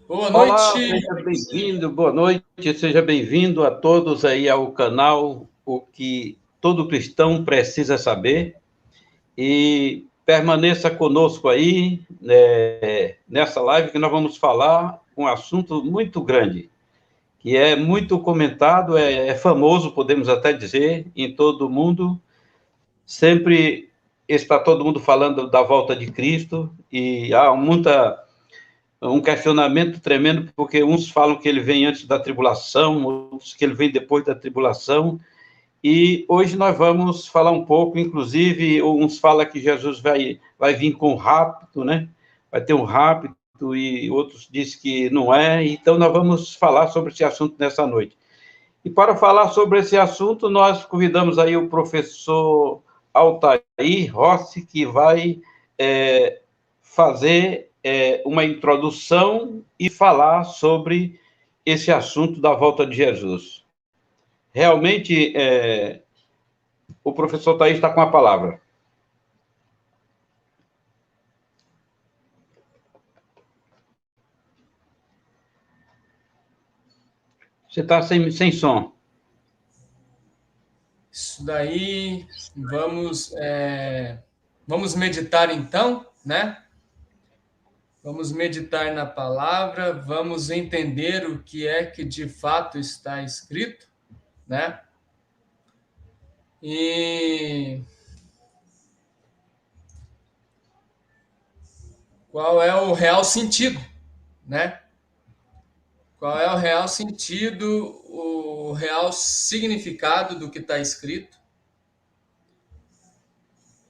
Boa Olá, noite. seja bem-vindo, boa noite, seja bem-vindo a todos aí ao canal O que todo cristão precisa saber e permaneça conosco aí nessa live que nós vamos falar um assunto muito grande, que é muito comentado, é famoso, podemos até dizer, em todo o mundo, sempre está todo mundo falando da volta de Cristo e há um questionamento tremendo, porque uns falam que ele vem antes da tribulação, outros que ele vem depois da tribulação, e hoje nós vamos falar um pouco, inclusive, uns falam que Jesus vai vir com rápido, né? Vai ter um rápido, e outros dizem que não é, então nós vamos falar sobre esse assunto nessa noite. E para falar sobre esse assunto, nós convidamos aí o professor Altair Rossi, que vai fazer uma introdução e falar sobre esse assunto da volta de Jesus. Realmente, o professor Altair está com a palavra. Você está sem som. Isso daí, vamos meditar então, né? Vamos meditar na palavra, vamos entender o que é que de fato está escrito, né? E qual é o real sentido, né? Qual é o real sentido, o real significado do que está escrito?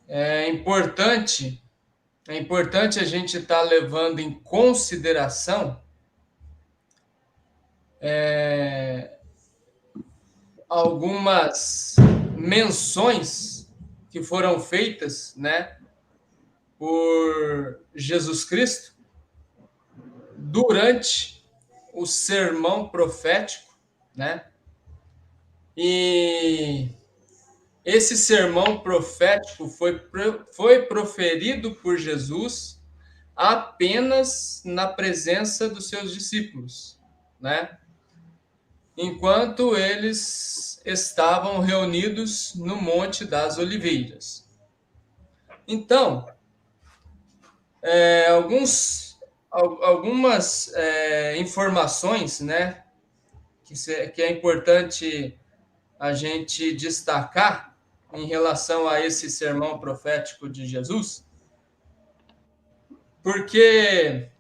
É importante a gente estar levando em consideração algumas menções que foram feitas, né, por Jesus Cristo durante o sermão profético, né? E esse sermão profético foi proferido por Jesus apenas na presença dos seus discípulos, né? Enquanto eles estavam reunidos no Monte das Oliveiras. Então, algumas informações, né, que é importante a gente destacar em relação a esse sermão profético de Jesus, porque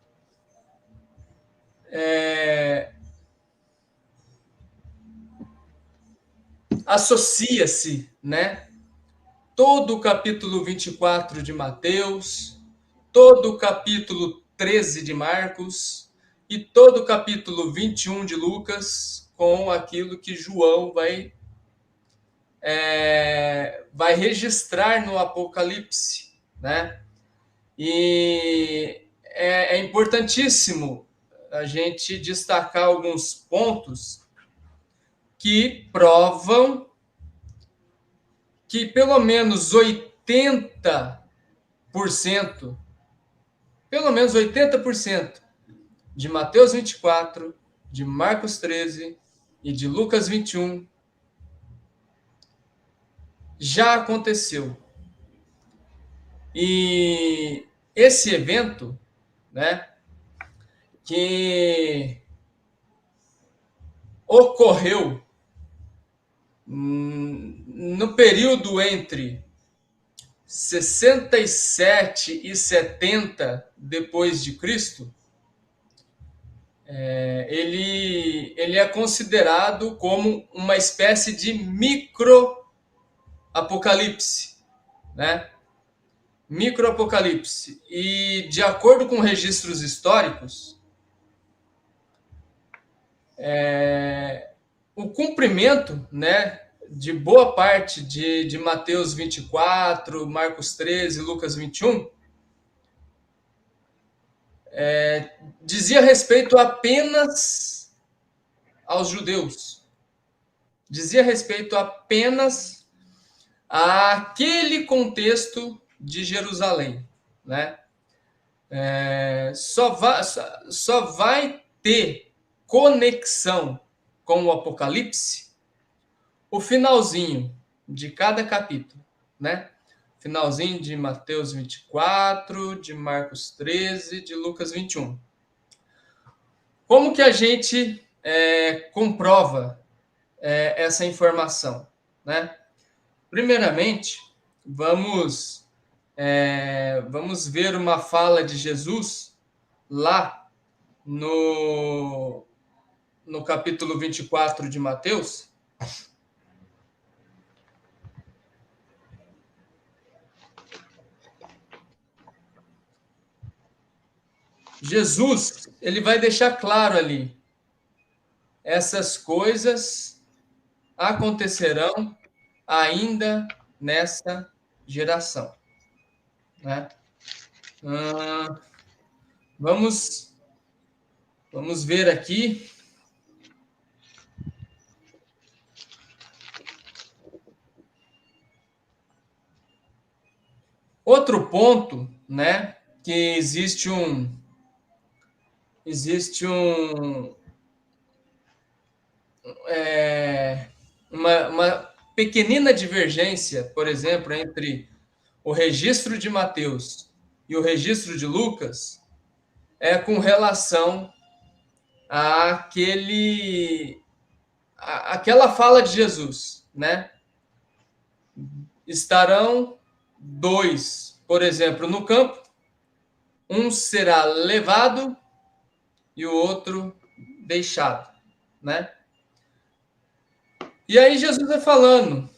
associa-se, né, todo o capítulo 24 de Mateus, todo o capítulo 13 de Marcos e todo o capítulo 21 de Lucas com aquilo que João vai registrar no Apocalipse, né? E é importantíssimo a gente destacar alguns pontos que provam que pelo menos 80%, de Mateus 24, de Marcos 13 e de Lucas 21 já aconteceu. E esse evento, né, que ocorreu no período entre 67 e 70 depois de Cristo, ele é considerado como uma espécie de micro-apocalipse, né? Micro-apocalipse. E, de acordo com registros históricos, o cumprimento, né, de boa parte de Mateus 24, Marcos 13, Lucas 21, dizia respeito apenas aos judeus. Dizia respeito apenas àquele contexto de Jerusalém, né? Só vai ter conexão com o Apocalipse, o finalzinho de cada capítulo, né? Finalzinho de Mateus 24, de Marcos 13, de Lucas 21. Como que a gente comprova essa informação, né? Primeiramente, vamos ver uma fala de Jesus lá no capítulo 24 de Mateus. Jesus, ele vai deixar claro ali: essas coisas acontecerão ainda nessa geração, né? Vamos ver aqui. Outro ponto, né, que existe uma pequenina divergência, por exemplo, entre o registro de Mateus e o registro de Lucas, com relação àquela fala de Jesus, né? Estarão dois, por exemplo, no campo, um será levado e o outro deixado, né? E aí Jesus vai falando,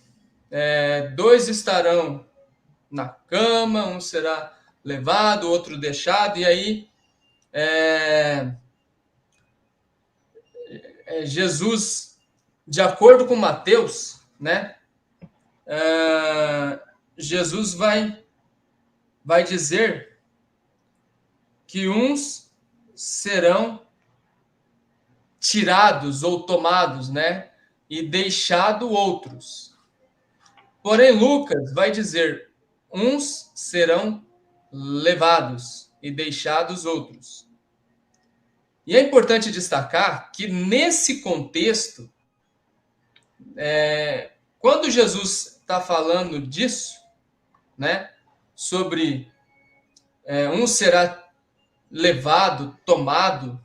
dois estarão na cama, um será levado, o outro deixado, e aí Jesus, de acordo com Mateus, né? Jesus vai dizer que uns serão tirados ou tomados, né? E deixado outros. Porém, Lucas vai dizer: uns serão levados e deixados outros. E é importante destacar que nesse contexto, quando Jesus está falando disso, né, sobre um será levado, tomado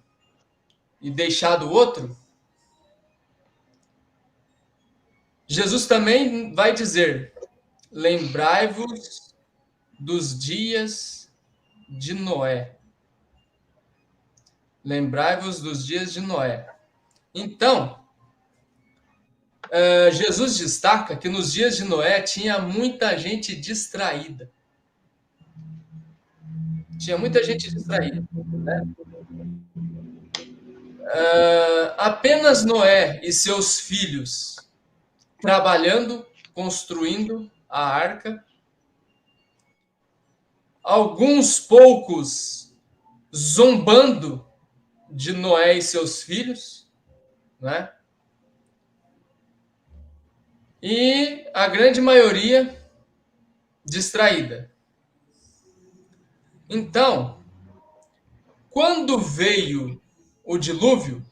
e deixado outro, Jesus também vai dizer: lembrai-vos dos dias de Noé. Lembrai-vos dos dias de Noé. Então, Jesus destaca que nos dias de Noé tinha muita gente distraída. Tinha muita gente distraída, né? Apenas Noé e seus filhos trabalhando, construindo a arca. Alguns poucos zombando de Noé e seus filhos, né? E a grande maioria distraída. Então, quando veio o dilúvio,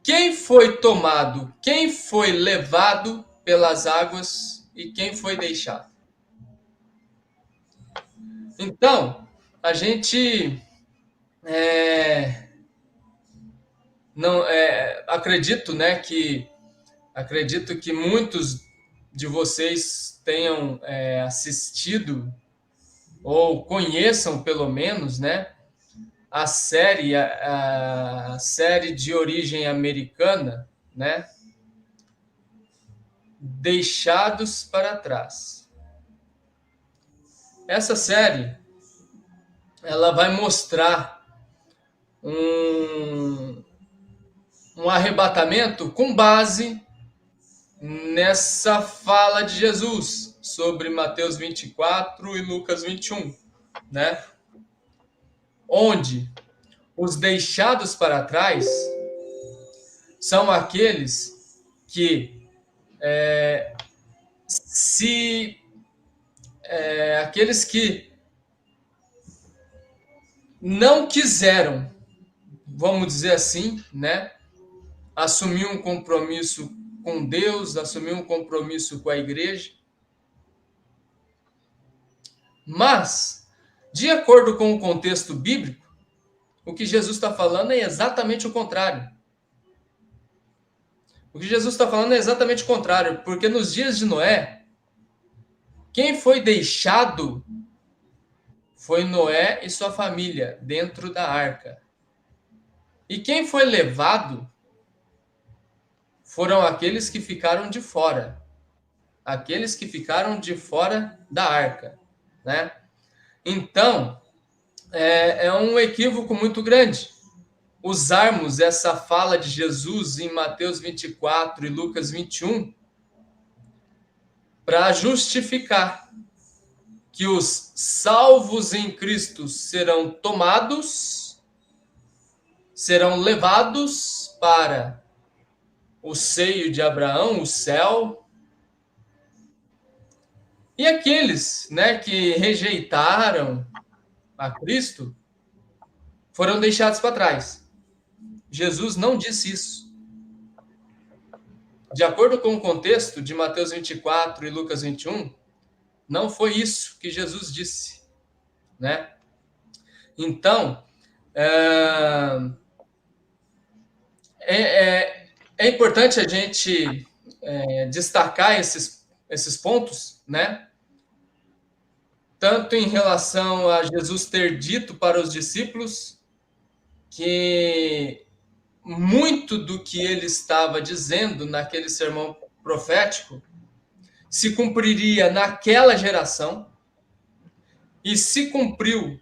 quem foi tomado, quem foi levado pelas águas e quem foi deixado? Então, a gente não acredito, né, acredito que muitos de vocês tenham assistido ou conheçam pelo menos, né, a série de origem americana, né, Deixados para Trás. Essa série, ela vai mostrar um arrebatamento com base nessa fala de Jesus sobre Mateus 24 e Lucas 21, né? Onde os deixados para trás são aqueles que aqueles que não quiseram vamos dizer assim, né? Assumiu um compromisso com Deus, assumiu um compromisso com a igreja. Mas, de acordo com o contexto bíblico, o que Jesus está falando é exatamente o contrário. O que Jesus está falando é exatamente o contrário, porque nos dias de Noé, quem foi deixado foi Noé e sua família dentro da arca. E quem foi levado foram aqueles que ficaram de fora. Aqueles que ficaram de fora da arca, né? Então, é um equívoco muito grande usarmos essa fala de Jesus em Mateus 24 e Lucas 21 para justificar que os salvos em Cristo serão tomados, serão levados para o seio de Abraão, o céu, e aqueles, né, que rejeitaram a Cristo foram deixados para trás. Jesus não disse isso. De acordo com o contexto de Mateus 24 e Lucas 21, não foi isso que Jesus disse, né? Então, é importante a gente destacar esses pontos, né? Tanto em relação a Jesus ter dito para os discípulos que muito do que ele estava dizendo naquele sermão profético se cumpriria naquela geração e se cumpriu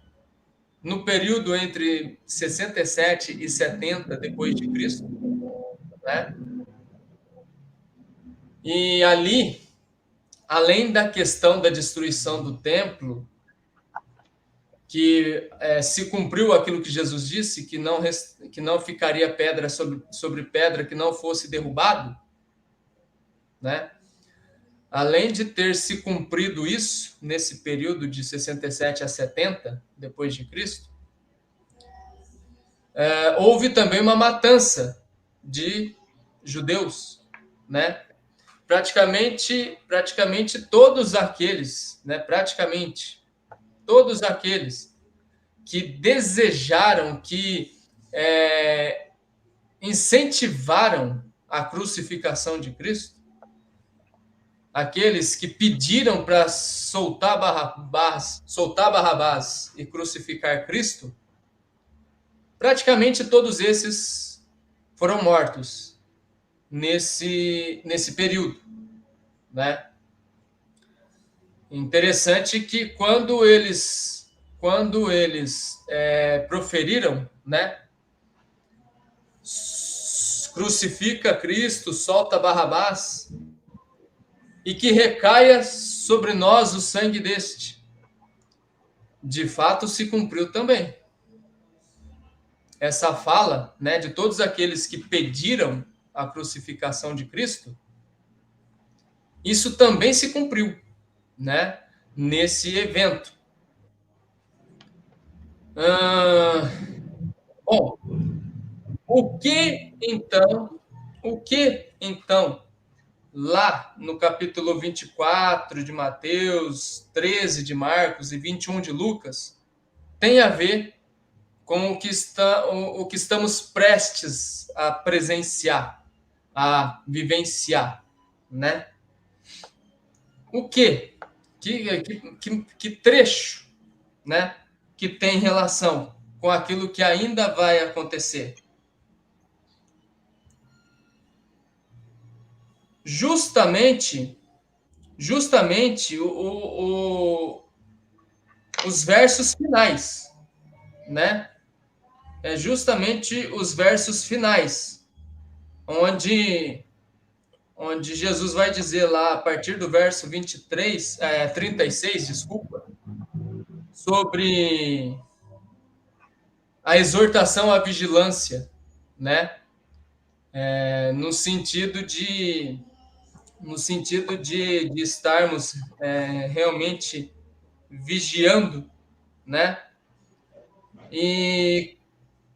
no período entre 67 e 70 depois de Cristo, né? E ali, além da questão da destruição do templo, que se cumpriu aquilo que Jesus disse, que não ficaria pedra sobre pedra que não fosse derrubado, né? Além de ter se cumprido isso nesse período de 67 a 70 depois de Cristo, houve também uma matança de judeus, né? Praticamente todos aqueles, né? Praticamente todos aqueles que desejaram, que incentivaram a crucificação de Cristo, aqueles que pediram para soltar Barrabás e crucificar Cristo, praticamente todos esses foram mortos nesse período, né? Interessante que quando eles proferiram, né, crucifica Cristo, solta Barrabás, e que recaia sobre nós o sangue deste, de fato se cumpriu também. Essa fala, né, de todos aqueles que pediram a crucificação de Cristo, isso também se cumpriu, né, nesse evento. Bom, o que então, lá no capítulo 24 de Mateus, 13 de Marcos e 21 de Lucas, tem a ver com o que estamos prestes a presenciar, a vivenciar, né? O quê? Que trecho, né, que tem relação com aquilo que ainda vai acontecer? Justamente os versos finais, né? É justamente os versos finais, onde Jesus vai dizer lá, a partir do verso 36, desculpa, sobre a exortação à vigilância, né? No sentido de estarmos realmente vigiando, né? E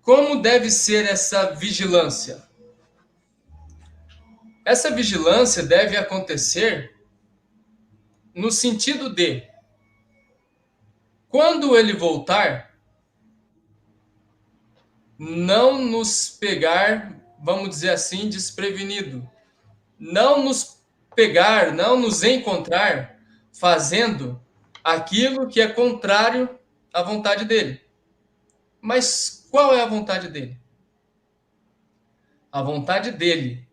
como deve ser essa vigilância? Essa vigilância deve acontecer no sentido de, quando ele voltar, não nos pegar, vamos dizer assim, desprevenido. Não nos pegar, não nos encontrar fazendo aquilo que é contrário à vontade dele. Mas qual é a vontade dele? A vontade dele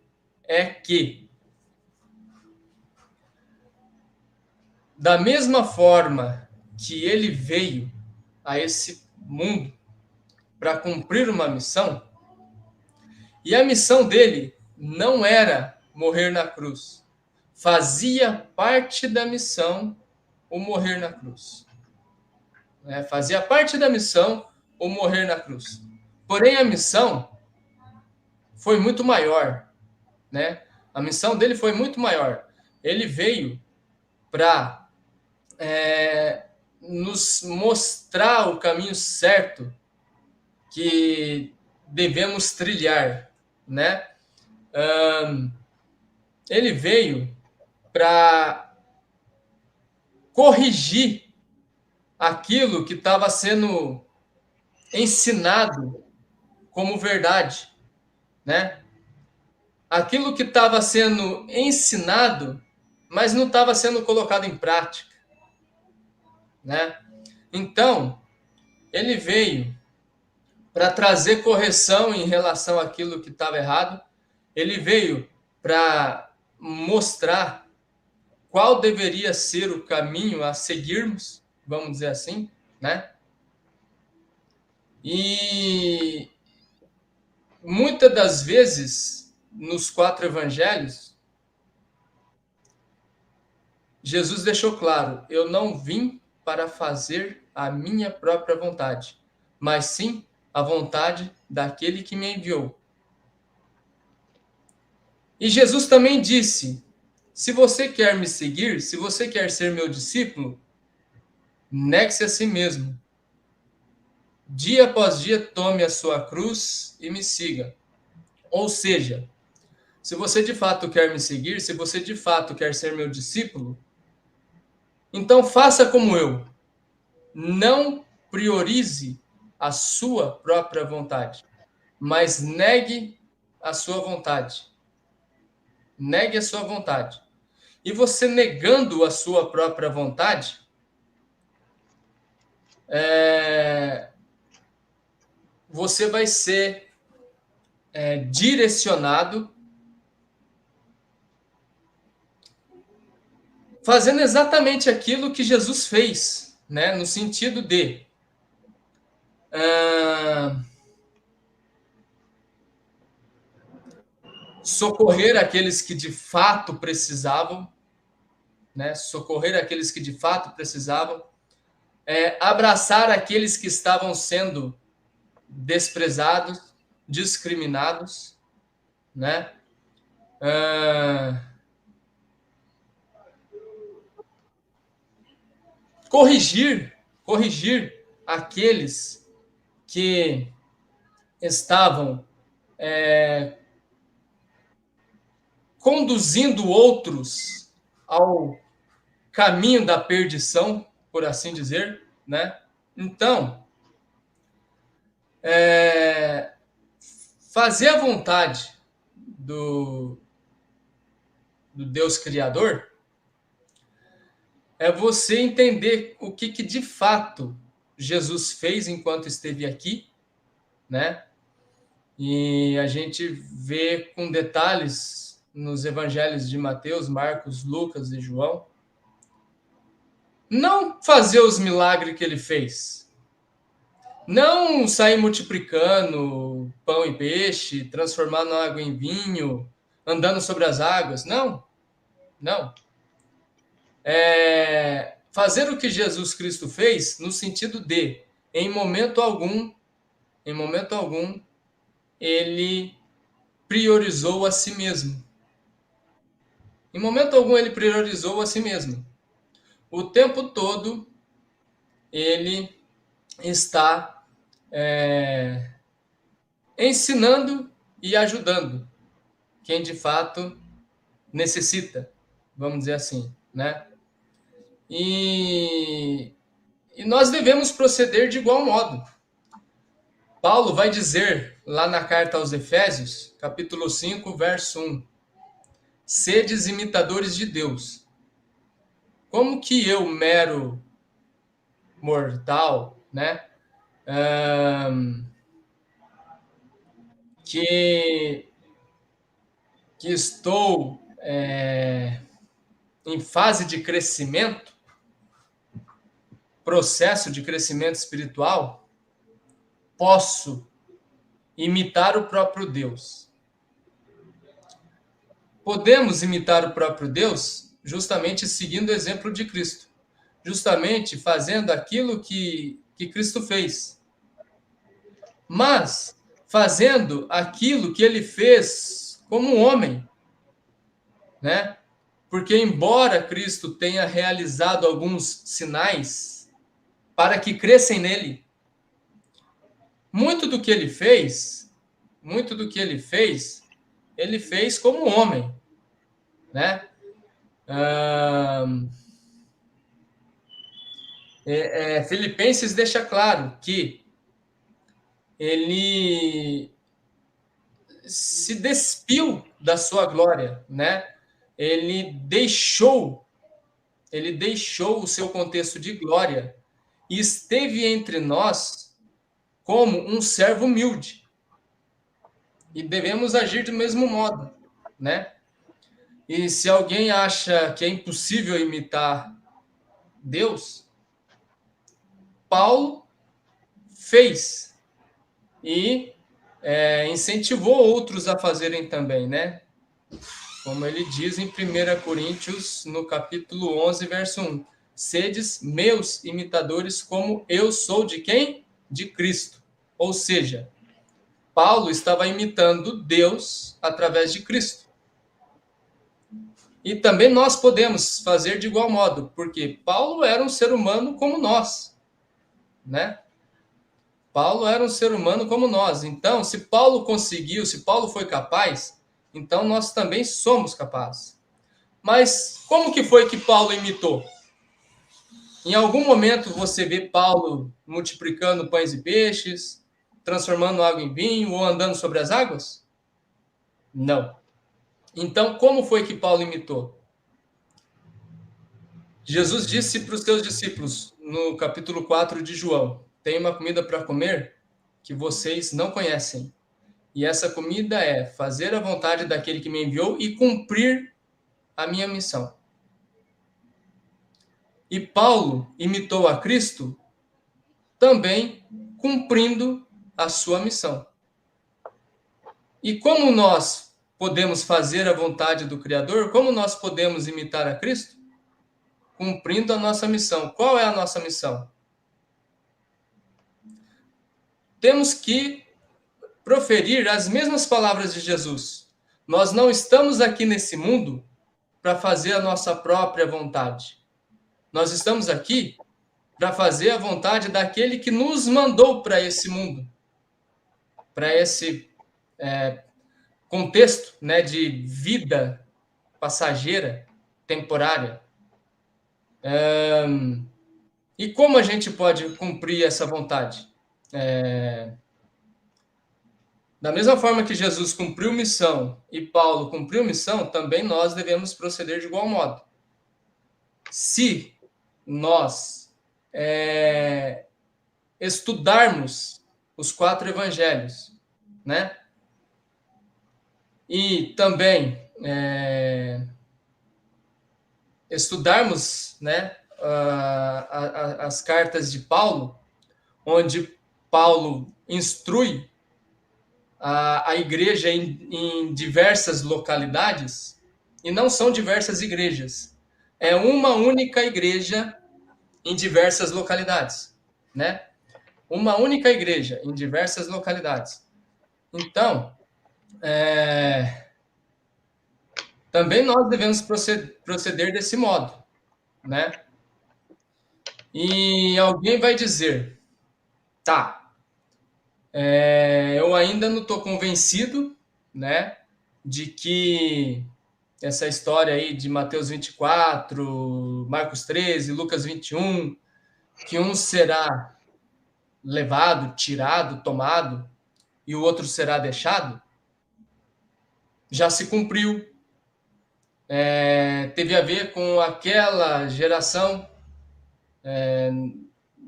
é que, da mesma forma que ele veio a esse mundo para cumprir uma missão, e a missão dele não era morrer na cruz. Fazia parte da missão o morrer na cruz. Fazia parte da missão o morrer na cruz. Porém, a missão foi muito maior. Né? A missão dele foi muito maior. Ele veio para nos mostrar o caminho certo que devemos trilhar, né? Ele veio para corrigir aquilo que estava sendo ensinado como verdade, né? Aquilo que estava sendo ensinado, mas não estava sendo colocado em prática, né? Então, ele veio para trazer correção em relação àquilo que estava errado. Ele veio para mostrar qual deveria ser o caminho a seguirmos, vamos dizer assim, né? E muitas das vezes, nos 4 evangelhos, Jesus deixou claro: eu não vim para fazer a minha própria vontade, mas sim a vontade daquele que me enviou. E Jesus também disse: se você quer me seguir, se você quer ser meu discípulo, negue-se a si mesmo. Dia após dia, tome a sua cruz e me siga. Ou seja, se você de fato quer me seguir, se você de fato quer ser meu discípulo, então faça como eu. Não priorize a sua própria vontade, mas negue a sua vontade. Negue a sua vontade. E você negando a sua própria vontade, você vai ser direcionado fazendo exatamente aquilo que Jesus fez, né? No sentido de socorrer aqueles que de fato precisavam, né? Socorrer aqueles que de fato precisavam, abraçar aqueles que estavam sendo desprezados, discriminados, né? Corrigir aqueles que estavam conduzindo outros ao caminho da perdição, por assim dizer, né? Então, fazer a vontade do Deus Criador é você entender o que de fato Jesus fez enquanto esteve aqui, né? E a gente vê com detalhes nos evangelhos de Mateus, Marcos, Lucas e João. Não fazer os milagres que ele fez. Não sair multiplicando pão e peixe, transformando água em vinho, andando sobre as águas. Não. Não. Fazer o que Jesus Cristo fez no sentido de, em momento algum, ele priorizou a si mesmo. Em momento algum ele priorizou a si mesmo. O tempo todo ele está ensinando e ajudando quem de fato necessita, vamos dizer assim, né? E, e nós devemos proceder de igual modo. Paulo vai dizer lá na carta aos Efésios, capítulo 5, verso 1, sedes imitadores de Deus. Como que eu, mero mortal, né, que, que estou em fase de crescimento, processo de crescimento espiritual, posso imitar o próprio Deus? Podemos imitar o próprio Deus justamente seguindo o exemplo de Cristo, justamente fazendo aquilo que Cristo fez, mas fazendo aquilo que ele fez como homem, né? Porque embora Cristo tenha realizado alguns sinais para que crescem nele, muito do que ele fez, ele fez como homem, né? Filipenses deixa claro que ele se despiu da sua glória, né? Ele deixou o seu contexto de glória e esteve entre nós como um servo humilde. E devemos agir do mesmo modo, né? E se alguém acha que é impossível imitar Deus, Paulo fez e incentivou outros a fazerem também, né? Como ele diz em 1 Coríntios, no capítulo 11, verso 1. Sedes meus imitadores, como eu sou de quem? De Cristo. Ou seja, Paulo estava imitando Deus através de Cristo. E também nós podemos fazer de igual modo, porque Paulo era um ser humano como nós, né? Paulo era um ser humano como nós. Então, se Paulo conseguiu, se Paulo foi capaz, então nós também somos capazes. Mas como que foi que Paulo imitou? Em algum momento você vê Paulo multiplicando pães e peixes, transformando água em vinho ou andando sobre as águas? Não. Então, como foi que Paulo imitou? Jesus disse para os seus discípulos, no capítulo 4 de João, tem uma comida para comer que vocês não conhecem. E essa comida é fazer a vontade daquele que me enviou e cumprir a minha missão. E Paulo imitou a Cristo também cumprindo a sua missão. E como nós podemos fazer a vontade do Criador? Como nós podemos imitar a Cristo? Cumprindo a nossa missão. Qual é a nossa missão? Temos que proferir as mesmas palavras de Jesus. Nós não estamos aqui nesse mundo para fazer a nossa própria vontade. Nós estamos aqui para fazer a vontade daquele que nos mandou para esse mundo, para esse contexto, né, de vida passageira, temporária. E como a gente pode cumprir essa vontade? Da mesma forma que Jesus cumpriu missão e Paulo cumpriu missão, também nós devemos proceder de igual modo. Se nós estudarmos os 4 evangelhos, né? E também estudarmos, né, as cartas de Paulo, onde Paulo instrui a igreja em diversas localidades, e não são diversas igrejas, é uma única igreja em diversas localidades, né? Uma única igreja em diversas localidades. Então, também nós devemos proceder desse modo, né? E alguém vai dizer, tá, Eu ainda não estou convencido, né, de que essa história aí de Mateus 24, Marcos 13, Lucas 21, que um será levado, tirado, tomado, e o outro será deixado, já se cumpriu. Teve a ver com aquela geração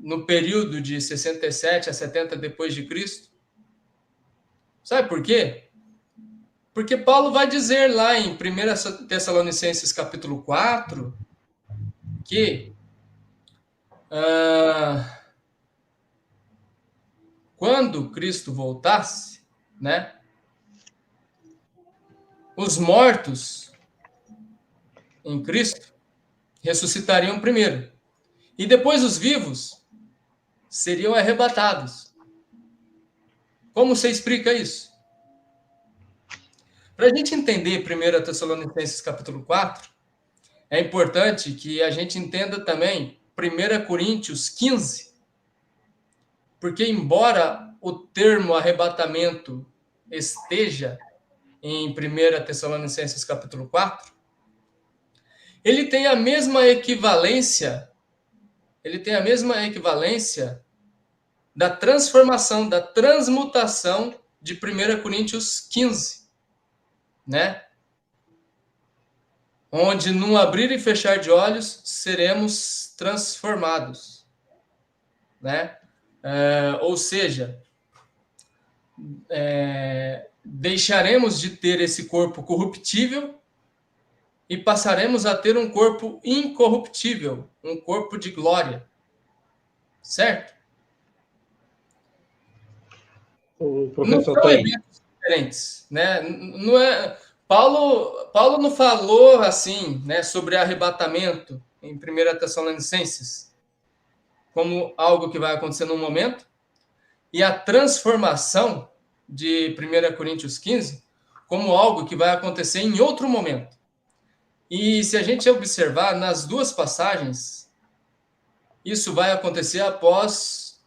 no período de 67 a 70 depois de Cristo. Sabe por quê? Porque Paulo vai dizer lá em 1 Tessalonicenses capítulo 4 que quando Cristo voltasse, né, os mortos em Cristo ressuscitariam primeiro. E depois os vivos seriam arrebatados. Como você explica isso? Para a gente entender 1 Tessalonicenses capítulo 4, é importante que a gente entenda também 1 Coríntios 15, porque embora o termo arrebatamento esteja em 1 Tessalonicenses capítulo 4, ele tem a mesma equivalência da transformação, da transmutação de 1 Coríntios 15, né? Onde num abrir e fechar de olhos seremos transformados, né? Ou seja, deixaremos de ter esse corpo corruptível e passaremos a ter um corpo incorruptível, um corpo de glória, certo? O Não professor são está aí. eventos diferentes, né? Não é, Paulo não falou assim, né, sobre arrebatamento em 1 Tessalonicenses como algo que vai acontecer num momento, e a transformação de 1 Coríntios 15 como algo que vai acontecer em outro momento. E se a gente observar nas duas passagens, isso vai acontecer após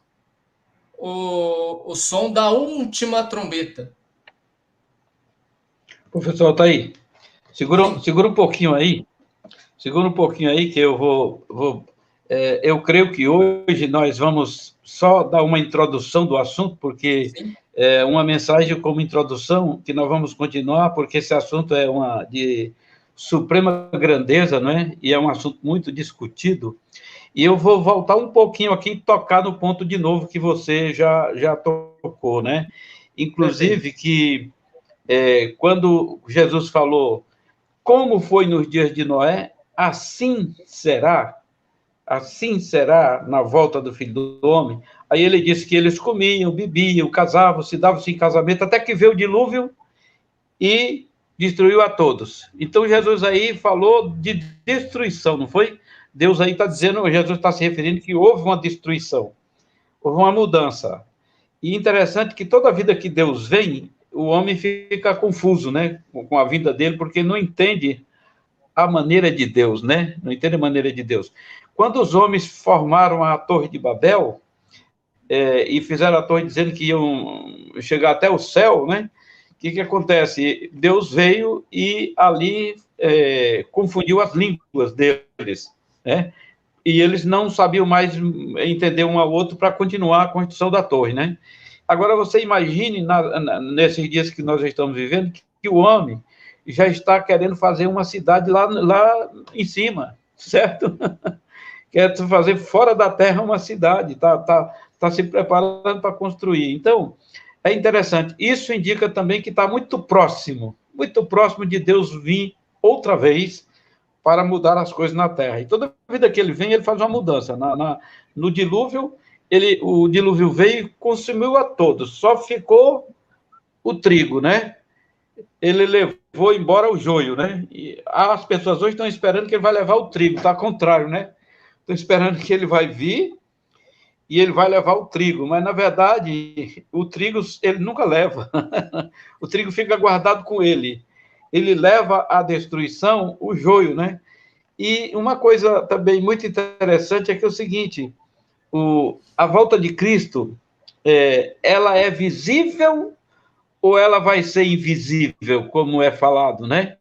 o som da última trombeta. Professor, está aí. Segura um pouquinho aí. Segura um pouquinho aí que eu vou eu creio que hoje nós vamos só dar uma introdução do assunto, porque Sim. é uma mensagem como introdução, que nós vamos continuar, porque esse assunto é de suprema grandeza, não é? E é um assunto muito discutido. E eu vou voltar um pouquinho aqui e tocar no ponto de novo que você já tocou, né? Inclusive que quando Jesus falou como foi nos dias de Noé, assim será na volta do Filho do Homem. Aí ele disse que eles comiam, bebiam, casavam, se davam-se em casamento, até que veio o dilúvio e destruiu a todos. Então Jesus aí falou de destruição, não foi? Deus aí está dizendo, Jesus está se referindo que houve uma destruição, houve uma mudança. E interessante que toda vida que Deus vem, o homem fica confuso, né, com a vinda dele, porque não entende a maneira de Deus, né? Não entende a maneira de Deus. Quando os homens formaram a Torre de Babel, e fizeram a torre dizendo que iam chegar até o céu, né? O que acontece? Deus veio e ali confundiu as línguas deles, né? E eles não sabiam mais entender um ao outro para continuar a construção da torre, né? Agora, você imagine, nesses dias que nós estamos vivendo, que o homem já está querendo fazer uma cidade lá em cima, certo? Quer fazer fora da terra uma cidade, tá se preparando para construir. Então, é interessante. Isso indica também que está muito próximo de Deus vir outra vez para mudar as coisas na terra. E toda vida que ele vem, ele faz uma mudança. No dilúvio, o dilúvio veio e consumiu a todos, só ficou o trigo, né? Ele levou embora o joio, né? E as pessoas hoje estão esperando que ele vai levar o trigo, está ao contrário, né? Estão esperando que ele vai vir e ele vai levar o trigo, mas na verdade o trigo ele nunca leva. O trigo fica guardado com ele. Ele leva à destruição o joio, né? E uma coisa também muito interessante é que é o seguinte, a volta de Cristo ela é visível ou ela vai ser invisível, como é falado, né?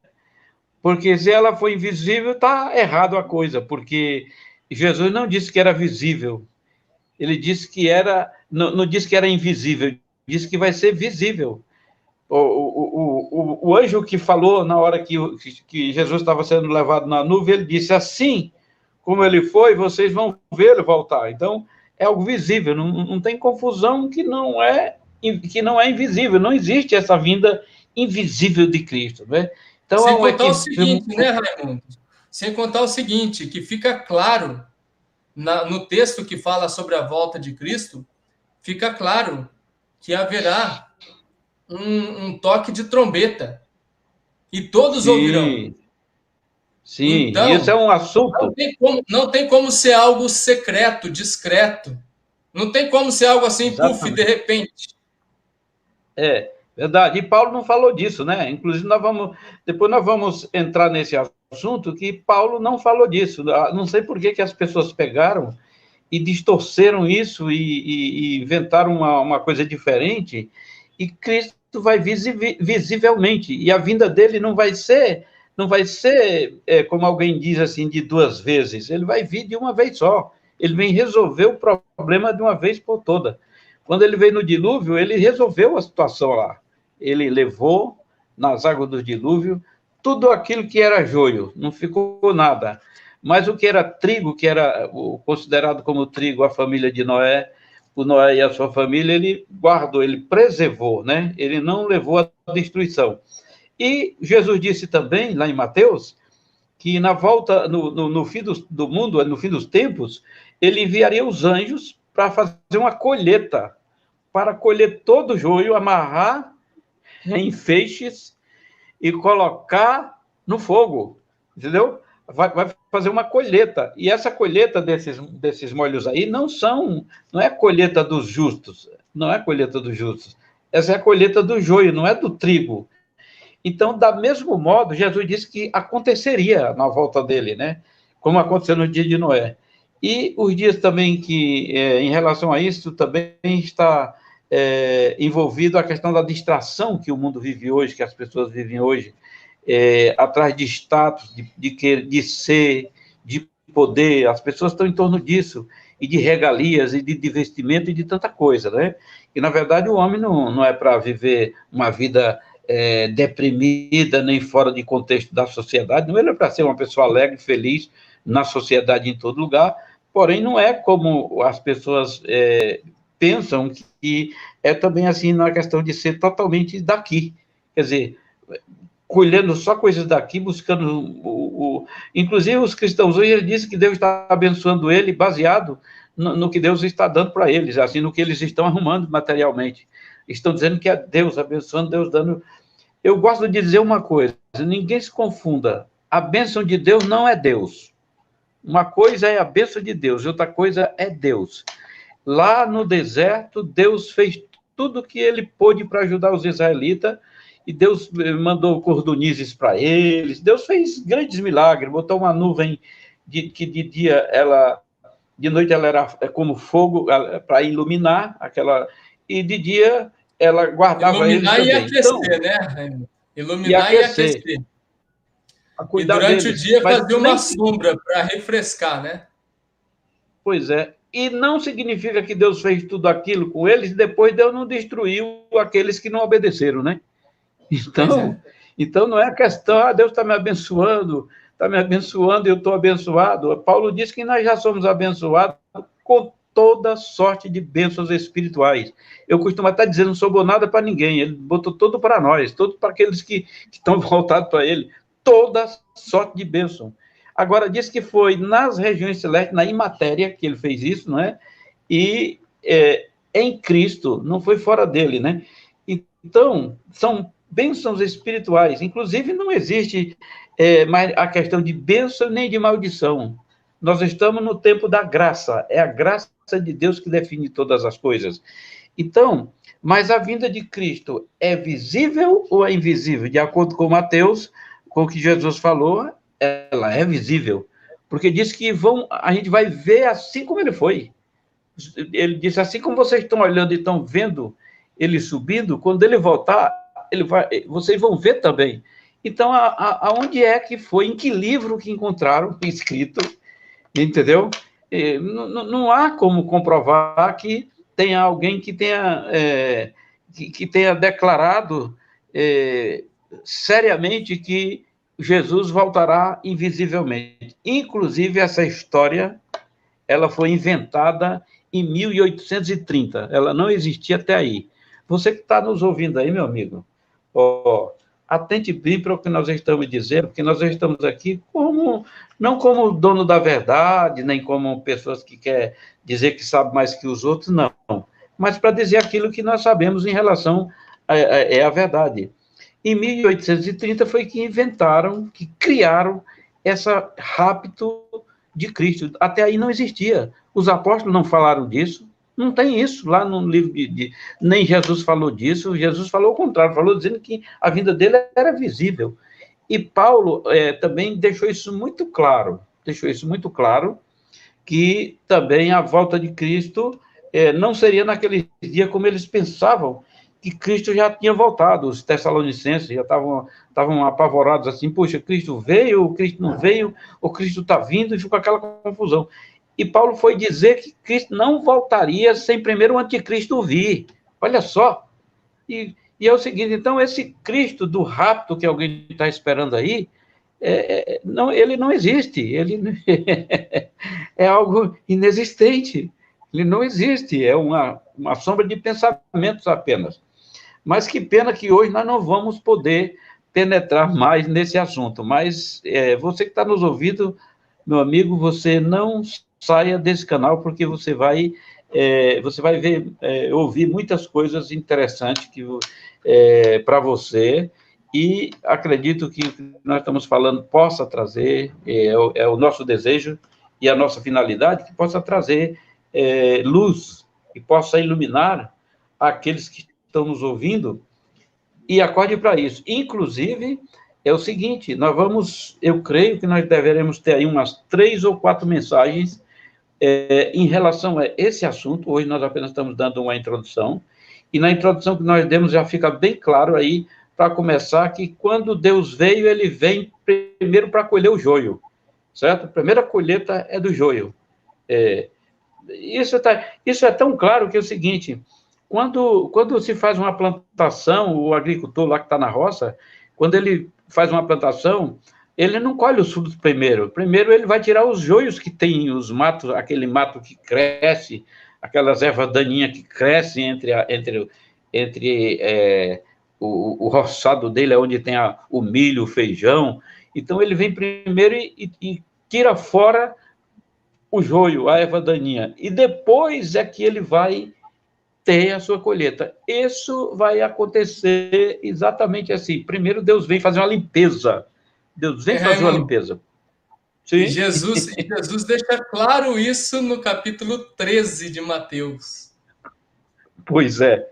Porque se ela for invisível, está errado a coisa, porque Jesus não disse que era visível, ele disse que era, não disse que era invisível, disse que vai ser visível. O anjo que falou na hora que Jesus estava sendo levado na nuvem, ele disse: assim como ele foi, vocês vão vê-lo voltar. Então, é algo visível, não tem confusão que não é invisível, não existe essa vinda invisível de Cristo, né? Então, há Sem um contar o equívoco. seguinte, né, Raimundo? Sem contar o seguinte, que fica claro no texto que fala sobre a volta de Cristo, fica claro que haverá um toque de trombeta e todos ouvirão. Sim, sim, e esse é Então, um assunto. não tem como ser algo secreto, discreto. Não tem como ser algo assim, puf, de Exatamente. repente. É, verdade. E Paulo não falou disso, né? Inclusive, depois nós vamos entrar nesse assunto que Paulo não falou disso. Não sei por que as pessoas pegaram e distorceram isso e inventaram uma coisa diferente, e Cristo vai visivelmente, e a vinda dele não vai ser como alguém diz assim, de duas vezes, ele vai vir de uma vez só, ele vem resolver o problema de uma vez por toda. Quando ele veio no dilúvio, ele resolveu a situação lá, ele levou nas águas do dilúvio tudo aquilo que era joio, não ficou nada. Mas o que era trigo, que era considerado como trigo a família de Noé, o Noé e a sua família, ele guardou, ele preservou, né? Ele não levou à destruição. E Jesus disse também, lá em Mateus, que na volta, no fim do mundo, no fim dos tempos, ele enviaria os anjos para fazer uma colheita, para colher todo o joio, amarrar em feixes e colocar no fogo, entendeu? Vai fazer uma colheita. E essa colheita desses molhos aí não é a colheita dos justos, não é a colheita dos justos. Essa é a colheita do joio, não é do trigo. Então, da mesmo modo, Jesus disse que aconteceria na volta dele, né? Como aconteceu no dia de Noé. E os dias também que, em relação a isso, também está envolvido a questão da distração que o mundo vive hoje, que as pessoas vivem hoje, atrás de status, de ser, de poder, as pessoas estão em torno disso, e de regalias, e de investimento, e de tanta coisa, né? E, na verdade, o homem não é para viver uma vida deprimida, nem fora de contexto da sociedade, não, ele é para ser uma pessoa alegre, feliz, na sociedade, em todo lugar, porém, não é como as pessoas pensam, que é também assim, na questão de ser totalmente daqui, quer dizer, colhendo só coisas daqui, buscando inclusive os cristãos hoje, ele dizem que Deus está abençoando ele baseado no que Deus está dando para eles, assim, no que eles estão arrumando materialmente. Estão dizendo que é Deus abençoando, Deus dando. Eu gosto de dizer uma coisa, ninguém se confunda, a bênção de Deus não é Deus. Uma coisa é a bênção de Deus, outra coisa é Deus. Lá no deserto, Deus fez tudo o que ele pôde para ajudar os israelitas, e Deus mandou cordonizes para eles, Deus fez grandes milagres, botou uma nuvem que de noite ela era como fogo para iluminar aquela, e de dia ela guardava eles Iluminar e também. Então, aquecer, né, Raimundo? e Iluminar e aquecer, aquecer. a E cuidar durante o deles. dia Mas fazer uma nem, sombra para refrescar, né? pois é, e não significa que Deus fez tudo aquilo com eles e depois Deus não destruiu aqueles que não obedeceram, né? Pois Então, é. então não é questão, Deus está me abençoando e eu estou abençoado. Paulo diz que nós já somos abençoados com toda sorte de bênçãos espirituais. Eu costumo até dizer, não sobrou nada para ninguém, ele botou tudo para nós, tudo para aqueles que estão voltados para ele, toda sorte de bênção. Agora, diz que foi nas regiões celestes, na imatéria, que ele fez isso, não é? E em Cristo, não foi fora dele, né? Então, são bênçãos espirituais. Inclusive, não existe mais a questão de bênção nem de maldição. Nós estamos no tempo da graça. É a graça de Deus que define todas as coisas. Então, mas a vinda de Cristo é visível ou é invisível? De acordo com Mateus, com o que Jesus falou, ela é visível. Porque diz que a gente vai ver assim como ele foi. ele disse, assim como vocês estão olhando e estão vendo ele subindo, quando ele voltar, vocês vão ver também. Então, aonde é que foi, em que livro que encontraram escrito, entendeu? Não há como comprovar que tenha alguém que tenha, que tenha declarado seriamente que Jesus voltará invisivelmente. Inclusive, essa história ela foi inventada em 1830. Ela não existia até aí. Você que está nos ouvindo aí, meu amigo, atente bem para o que nós estamos dizendo, porque nós estamos aqui não como dono da verdade, nem como pessoas que querem dizer que sabe mais que os outros, não. Mas para dizer aquilo que nós sabemos em relação à verdade. Em 1830 foi que inventaram, que criaram essa rapto de Cristo. Até aí não existia. Os apóstolos não falaram disso, não tem isso lá no livro nem Jesus falou disso, Jesus falou o contrário, falou dizendo que a vinda dele era visível. E Paulo também deixou isso muito claro, que também a volta de Cristo não seria naquele dia como eles pensavam, que Cristo já tinha voltado. Os tessalonicenses já estavam apavorados assim, poxa, Cristo veio, o Cristo não veio, o Cristo está vindo, e ficou aquela confusão. E Paulo foi dizer que Cristo não voltaria sem primeiro o anticristo vir. Olha só. E é o seguinte, então, esse Cristo do rapto que alguém está esperando aí, ele não existe, ele é algo inexistente, ele não existe, é uma sombra de pensamentos apenas. Mas que pena que hoje nós não vamos poder penetrar mais nesse assunto. Mas você que está nos ouvindo, meu amigo, você não saia desse canal, porque você vai ver, ouvir muitas coisas interessantes para você, e acredito que o que nós estamos falando possa trazer, é o nosso desejo e a nossa finalidade, que possa trazer luz, e possa iluminar aqueles que estão nos ouvindo, e acorde para isso. Inclusive, é o seguinte, eu creio que nós deveremos ter aí umas 3 ou 4 mensagens em relação a esse assunto. Hoje nós apenas estamos dando uma introdução, e na introdução que nós demos já fica bem claro aí, para começar, que quando Deus veio, ele vem primeiro para colher o joio, certo? A primeira colheita é do joio. Isso é tão claro que é o seguinte, quando se faz uma plantação, o agricultor lá que está na roça, quando ele faz uma plantação, ele não colhe os frutos primeiro. Primeiro ele vai tirar os joios que tem, os matos, aquele mato que cresce, aquelas ervas daninhas que crescem entre o roçado dele, onde tem o milho, o feijão. Então ele vem primeiro e tira fora o joio, a erva daninha, e depois é que ele vai ter a sua colheita. Isso vai acontecer exatamente assim. Primeiro Deus vem fazer uma limpeza. Deus vem fazer uma limpeza. Sim? E Jesus deixa claro isso no capítulo 13 de Mateus. Pois é.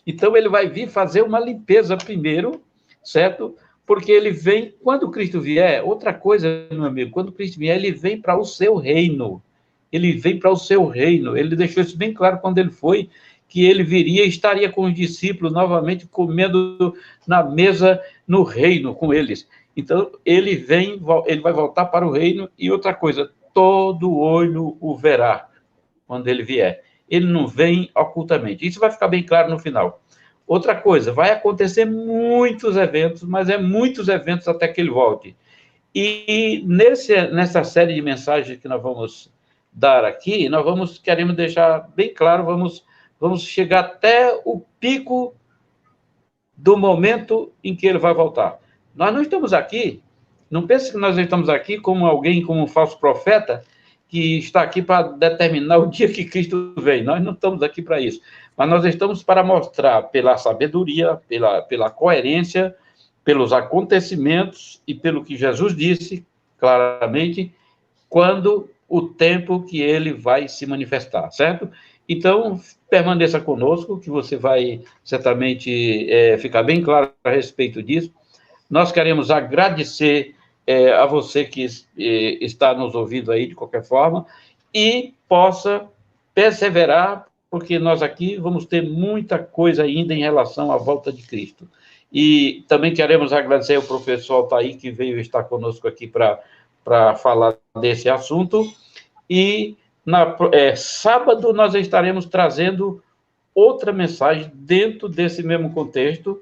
Então ele vai vir fazer uma limpeza primeiro, certo? Porque ele vem, quando Cristo vier, outra coisa, meu amigo, quando Cristo vier, ele vem para o seu reino. Ele vem para o seu reino. Ele deixou isso bem claro quando ele foi, que ele viria e estaria com os discípulos novamente comendo na mesa no reino com eles. Então, ele vai voltar para o reino, e outra coisa, todo olho o verá quando ele vier. Ele não vem ocultamente. Isso vai ficar bem claro no final. Outra coisa, vai acontecer muitos eventos, mas muitos eventos até que ele volte. E nessa série de mensagens que nós vamos dar aqui, queremos deixar bem claro, vamos chegar até o pico do momento em que ele vai voltar. Nós não estamos aqui, não pense que nós estamos aqui como um falso profeta, que está aqui para determinar o dia que Cristo vem. Nós não estamos aqui para isso. Mas nós estamos para mostrar, pela sabedoria, pela coerência, pelos acontecimentos e pelo que Jesus disse claramente, quando o tempo que ele vai se manifestar, certo? Então, permaneça conosco, que você vai certamente ficar bem claro a respeito disso. Nós queremos agradecer a você que está nos ouvindo aí, de qualquer forma, e possa perseverar, porque nós aqui vamos ter muita coisa ainda em relação à volta de Cristo. E também queremos agradecer ao professor Altair, que veio estar conosco aqui para falar desse assunto. E sábado nós estaremos trazendo outra mensagem dentro desse mesmo contexto.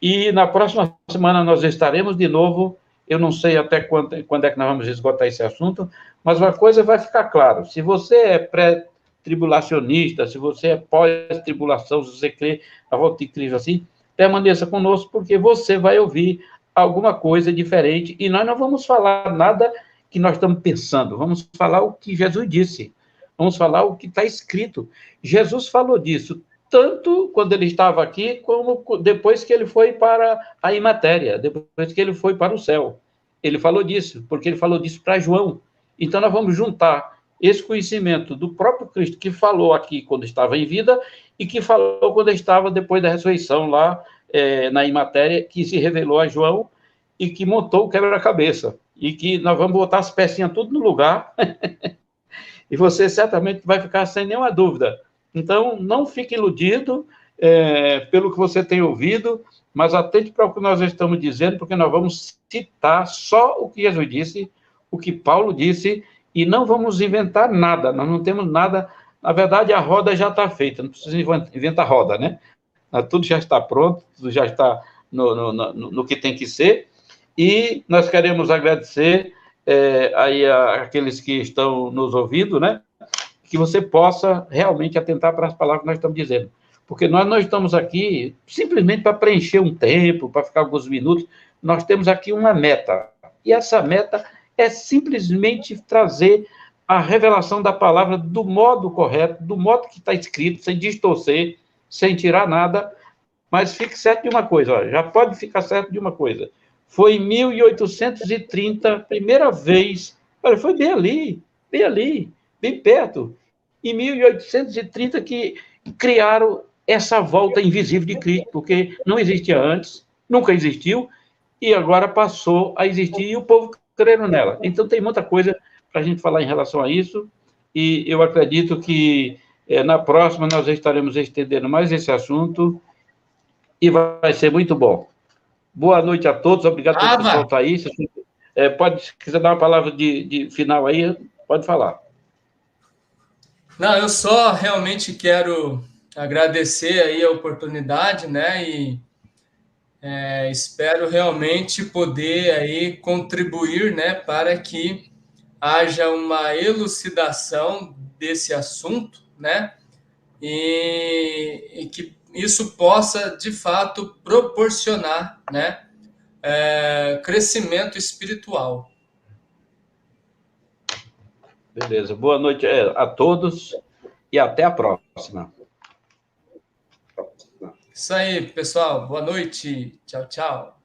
E na próxima semana nós estaremos de novo. Eu não sei até quando é que nós vamos esgotar esse assunto, mas uma coisa vai ficar claro: se você é pré-tribulacionista, se você é pós-tribulação, se você crê na volta de Cristo assim, permaneça conosco, porque você vai ouvir alguma coisa diferente, e nós não vamos falar nada que nós estamos pensando, vamos falar o que Jesus disse, vamos falar o que está escrito. Jesus falou disso, tanto quando ele estava aqui, como depois que ele foi para a imatéria, depois que ele foi para o céu. Ele falou disso, porque ele falou disso para João. Então, nós vamos juntar esse conhecimento do próprio Cristo, que falou aqui quando estava em vida, e que falou quando estava depois da ressurreição lá na imatéria, que se revelou a João e que montou o quebra-cabeça. E que nós vamos botar as pecinhas tudo no lugar, e você certamente vai ficar sem nenhuma dúvida. Então, não fique iludido pelo que você tem ouvido, mas atente para o que nós estamos dizendo, porque nós vamos citar só o que Jesus disse, o que Paulo disse, e não vamos inventar nada, nós não temos nada. Na verdade, a roda já está feita, não precisa inventar roda, né? Tudo já está pronto, tudo já está no que tem que ser, e nós queremos agradecer aí àqueles que estão nos ouvindo, né? Que você possa realmente atentar para as palavras que nós estamos dizendo. Porque nós não estamos aqui simplesmente para preencher um tempo, para ficar alguns minutos. Nós temos aqui uma meta. E essa meta é simplesmente trazer a revelação da palavra do modo correto, do modo que está escrito, sem distorcer, sem tirar nada. Mas fique certo de uma coisa, ó, já pode ficar certo de uma coisa. Foi em 1830, primeira vez, olha, foi bem ali, bem perto. Em 1830 que criaram essa volta invisível de Cristo, porque não existia antes, nunca existiu, e agora passou a existir, e o povo crendo nela. Então, tem muita coisa para a gente falar em relação a isso, e eu acredito que na próxima nós estaremos estendendo mais esse assunto, e vai ser muito bom. Boa noite a todos, obrigado pelo pessoal estar aí. Se quiser dar uma palavra de final aí, pode falar. Não, eu só realmente quero agradecer aí a oportunidade, né, e espero realmente poder aí contribuir, né, para que haja uma elucidação desse assunto, né, e que isso possa, de fato, proporcionar, né, crescimento espiritual. Beleza. Boa noite a todos e até a próxima. Isso aí, pessoal. Boa noite. Tchau, tchau.